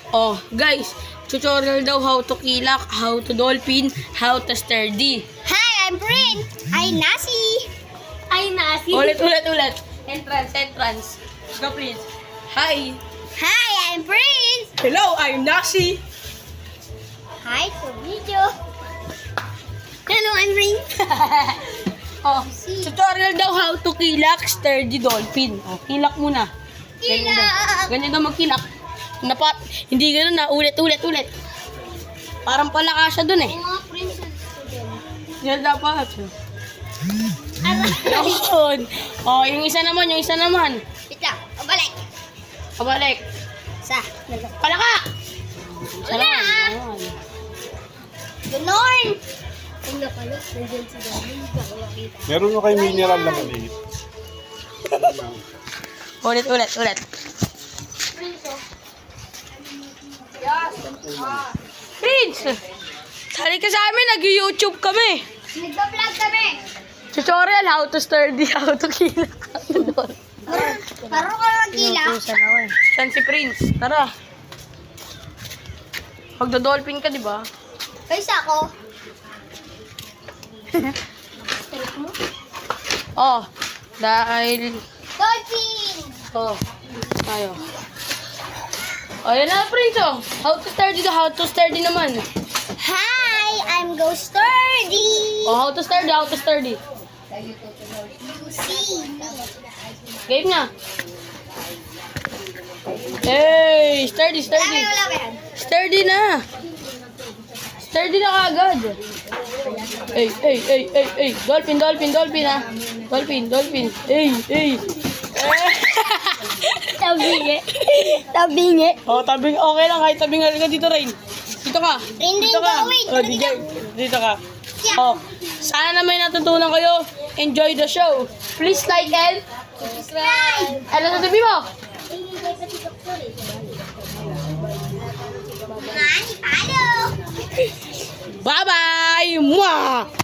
Oh, guys, tutorial daw how to kilak, how to dolphin, how to sturdy. Hi, I'm Prin. I'm Nasi. Ulit. Entrance. Go, please. Hi. Hi, I'm Prin. Hello, I'm Nasi. Hi, to video. Hello, I'm Prin. Oh, tutorial daw how to kilak, sturdy dolphin. Oh, kilak muna. Ganyan daw magkilak. Hindi gano'n na, ulit. Parang palaka siya dun eh. Mga princess ko din. Yan dapat. Yun. Oh, yung isa naman. Wait lang, pabalik. Pabalik. Sa, Palaka! Wala. Ayan. Ganon. Kung napalok, nandiyan si Daddy. Baka makita. Meron mo kay mineral na maliit. Ulit. Prince! Sali ka sa amin, nag-YouTube kami. Nagpa-vlog kami. Tutorial, how to sturdy, how to kilak. Parang ka magkila. Saan si Prince? Tara. Magdo-dolphin ka, di ba? Kaysa ako. Oh, dahil... Dolphin! Oh, tayo. Oh, yan na, Prince, oh. How to sturdy naman. Hi, I'm Ghost Sturdy. Oh, how to sturdy. You see me. Game na. Hey, sturdy. Wala ba yan? Sturdy na kaagad. Hey. Dolphin ha. Dolphin. Hey. Tabingi. Oh, tabing. Okay lang, kahit tabing ka dito, Rain. Dito ka. Rin, Dito ka. wait. Oh, dito ka. Oh, sana na may natutunan kayo. Enjoy the show. Please like and... Subscribe. Ano sasabihin mo? Mani, follow. Bye-bye! Mwah!